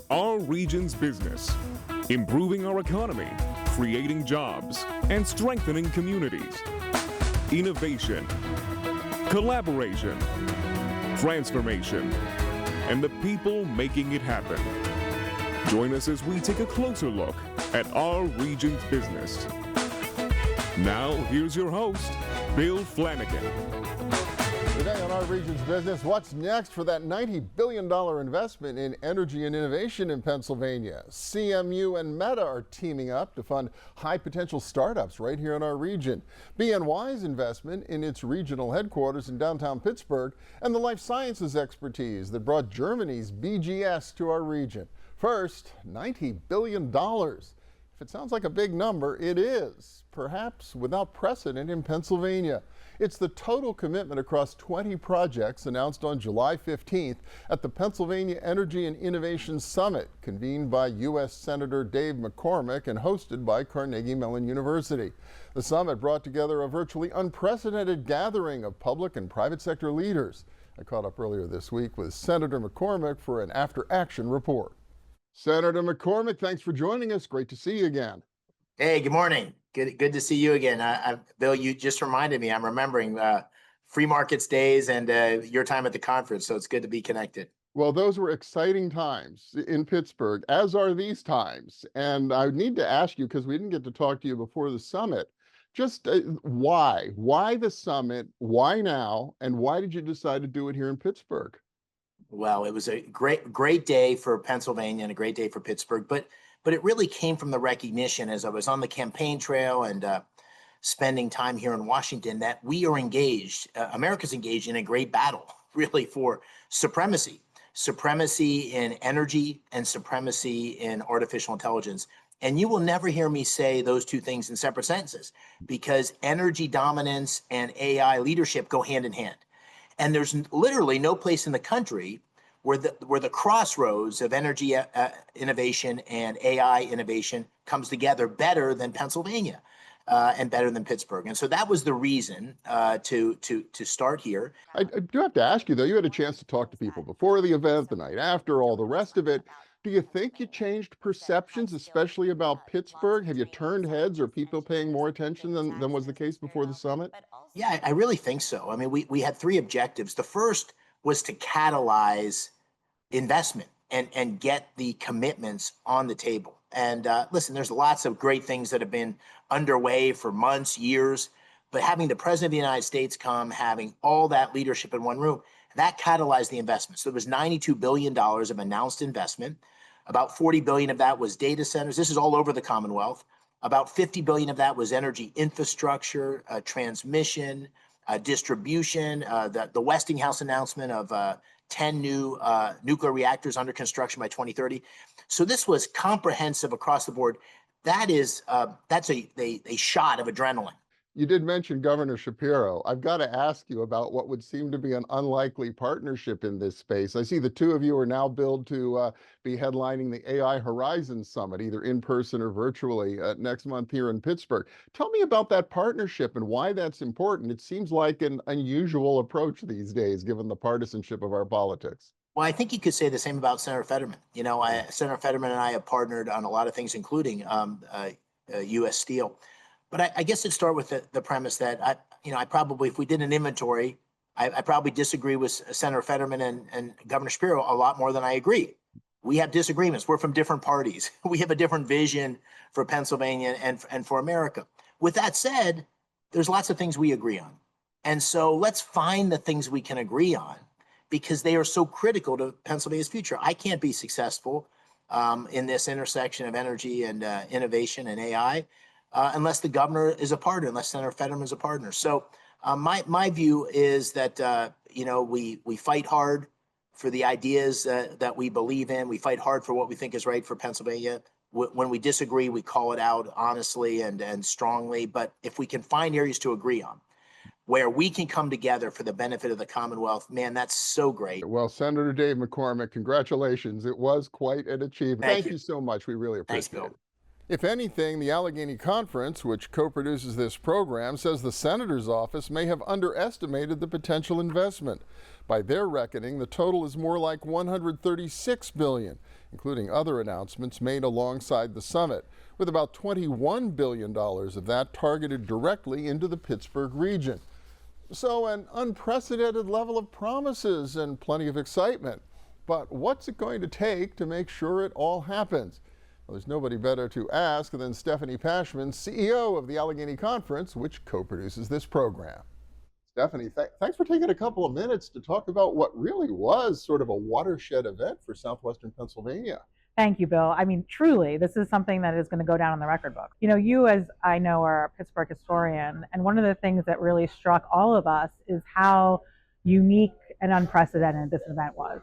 Our region's business, improving our economy, creating jobs, and strengthening communities. Innovation, collaboration, transformation, and the people making it happen. Join us as we take a closer look at our region's business. Now, here's your host, Bill Flanagan. Today on our region's business, what's next for that $90 billion investment in energy and innovation in Pennsylvania? CMU and Meta are teaming up to fund high potential startups right here in our region. BNY's investment in its regional headquarters in downtown Pittsburgh, and the life sciences expertise that brought Germany's BGS to our region. First, $90 billion. If it sounds like a big number, it is, perhaps without precedent in Pennsylvania. It's the total commitment across 20 projects announced on July 15th at the Pennsylvania Energy and Innovation Summit, convened by U.S. Senator Dave McCormick and hosted by Carnegie Mellon University. The summit brought together a virtually unprecedented gathering of public and private sector leaders. I caught up earlier this week with Senator McCormick for an after-action report. Senator McCormick, thanks for joining us. Great to see you again. Hey, good morning. Good to see you again. Bill, you just reminded me, I'm remembering free markets days and your time at the conference, so it's good to be connected. Well, those were exciting times in Pittsburgh, as are these times. And I need to ask you, because we didn't get to talk to you before the summit, just why? Why the summit? Why now? And why did you decide to do it here in Pittsburgh? Well, it was a great day for Pennsylvania and a great day for Pittsburgh, but it really came from the recognition as I was on the campaign trail and spending time here in Washington that we are engaged, America's engaged in a great battle, really, for supremacy in energy and supremacy in artificial intelligence. And you will never hear me say those two things in separate sentences, because energy dominance and AI leadership go hand in hand. And there's literally no place in the country where the crossroads of energy innovation and AI innovation comes together better than Pennsylvania and better than Pittsburgh. And so that was the reason to start here. I do have to ask you, though, you had a chance to talk to people before the event, the night after, all the rest of it. Do you think you changed perceptions, especially about Pittsburgh? Have you turned heads, or people paying more attention than was the case before the summit? Yeah, I really think so. I mean, we had three objectives. The first was to catalyze investment and get the commitments on the table. And listen, there's lots of great things that have been underway for months, years, but having the President of the United States come, having all that leadership in one room, that catalyzed the investment. So there was $92 billion of announced investment. About 40 billion of that was data centers. This is all over the Commonwealth. About 50 billion of that was energy infrastructure, transmission, distribution, the Westinghouse announcement of 10 new nuclear reactors under construction by 2030. So this was comprehensive across the board. That's a shot of adrenaline. You did mention Governor Shapiro. I've got to ask you about what would seem to be an unlikely partnership in this space. I see the two of you are now billed to be headlining the AI Horizon Summit, either in person or virtually, next month here in Pittsburgh. Tell me about that partnership and why that's important. It seems like an unusual approach these days, given the partisanship of our politics. Well, I think you could say the same about Senator Fetterman. You know, Senator Fetterman and I have partnered on a lot of things, including U.S. Steel. But I guess it'd start with the premise that I probably, if we did an inventory, I probably disagree with Senator Fetterman and Governor Shapiro a lot more than I agree. We have disagreements. We're from different parties. We have a different vision for Pennsylvania and for America. With that said, there's lots of things we agree on. And so let's find the things we can agree on, because they are so critical to Pennsylvania's future. I can't be successful in this intersection of energy and innovation and AI unless the governor is a partner, unless Senator Fetterman is a partner. So my view is that we fight hard for the ideas that we believe in. We fight hard for what we think is right for Pennsylvania. When we disagree, we call it out honestly and strongly. But if we can find areas to agree on, where we can come together for the benefit of the Commonwealth, man, that's so great. Well, Senator Dave McCormick, congratulations. It was quite an achievement. Thank you so much. We really appreciate it. Thanks, Bill. If anything, the Allegheny Conference, which co-produces this program, says the senator's office may have underestimated the potential investment. By their reckoning, the total is more like $136 billion, including other announcements made alongside the summit, with about $21 billion of that targeted directly into the Pittsburgh region. So an unprecedented level of promises and plenty of excitement. But what's it going to take to make sure it all happens? Well, there's nobody better to ask than Stefani, Pashman, CEO of the Allegheny Conference, which co-produces this program. Stefani, thanks for taking a couple of minutes to talk about what really was sort of a watershed event for southwestern Pennsylvania. Thank you, Bill. I mean, truly, this is something that is going to go down in the record book. You know, you, as I know, are a Pittsburgh historian, and one of the things that really struck all of us is how unique and unprecedented this event was.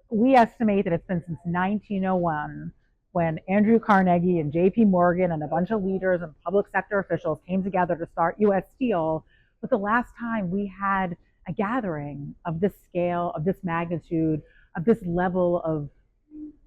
We estimate that it's been since 1901 when Andrew Carnegie and J.P. Morgan and a bunch of leaders and public sector officials came together to start U.S. Steel. But the last time we had a gathering of this scale, of this magnitude, of this level of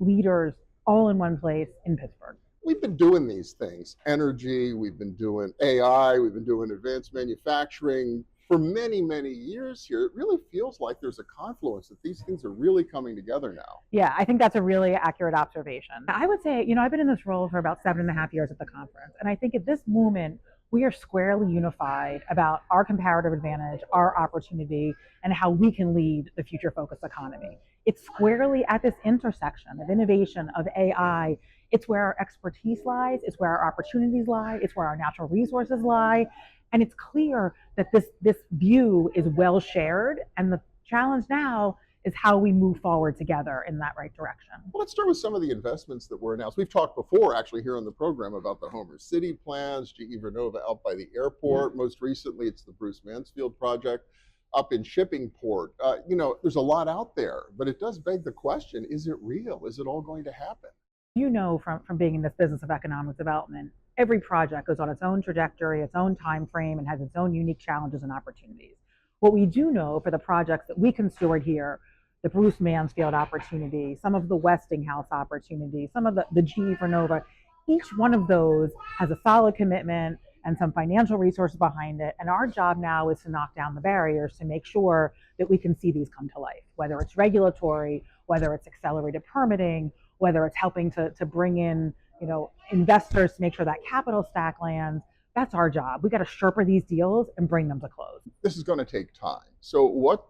leaders all in one place in Pittsburgh. We've been doing these things, energy, we've been doing AI, we've been doing advanced manufacturing for many, many years here. It really feels like there's a confluence that these things are really coming together now. Yeah, I think that's a really accurate observation. I would say, you know, I've been in this role for about 7.5 years at the conference, and I think at this moment, we are squarely unified about our comparative advantage, our opportunity, and how we can lead the future-focused economy. It's squarely at this intersection of innovation, of AI. It's where our expertise lies, it's where our opportunities lie, it's where our natural resources lie. And it's clear that this view is well shared, and the challenge now is how we move forward together in that right direction. Well, let's start with some of the investments that were announced. We've talked before, actually, here on the program about the Homer City plans, GE Vernova out by the airport. Most recently, it's the Bruce Mansfield project up in Shippingport. You know, there's a lot out there, but it does beg the question, is it real? Is it all going to happen? You know, from being in this business of economic development, every project goes on its own trajectory, its own time frame, and has its own unique challenges and opportunities. What we do know for the projects that we can steward here, the Bruce Mansfield opportunity, some of the Westinghouse opportunities, some of the GE Vernova, each one of those has a solid commitment and some financial resources behind it. And our job now is to knock down the barriers to make sure that we can see these come to life, whether it's regulatory, whether it's accelerated permitting, whether it's helping to bring in, you know, investors to make sure that capital stack lands. That's our job. We got to sherpa these deals and bring them to close. This is going to take time. So what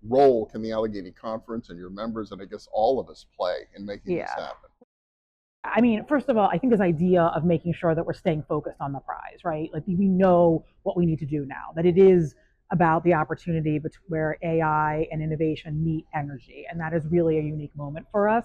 role can the Allegheny Conference and your members, and I guess all of us, play in making this happen? I mean, first of all, I think this idea of making sure that we're staying focused on the prize, right? Like, we know what we need to do now, that it is about the opportunity where AI and innovation meet energy. And that is really a unique moment for us.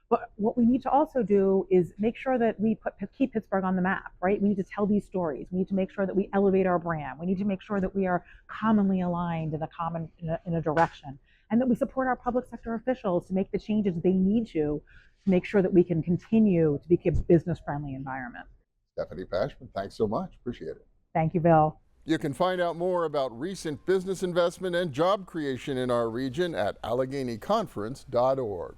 But what we need to also do is make sure that we keep Pittsburgh on the map, right? We need to tell these stories. We need to make sure that we elevate our brand. We need to make sure that we are commonly aligned in a direction, and that we support our public sector officials to make the changes they need to make sure that we can continue to be a business-friendly environment. Stefani Pashman, thanks so much. Appreciate it. Thank you, Bill. You can find out more about recent business investment and job creation in our region at AlleghenyConference.org.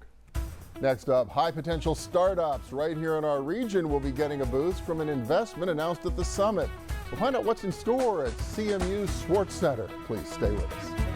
Next up, high potential startups right here in our region will be getting a boost from an investment announced at the summit. We'll find out what's in store at CMU Schwartz Center. Please stay with us.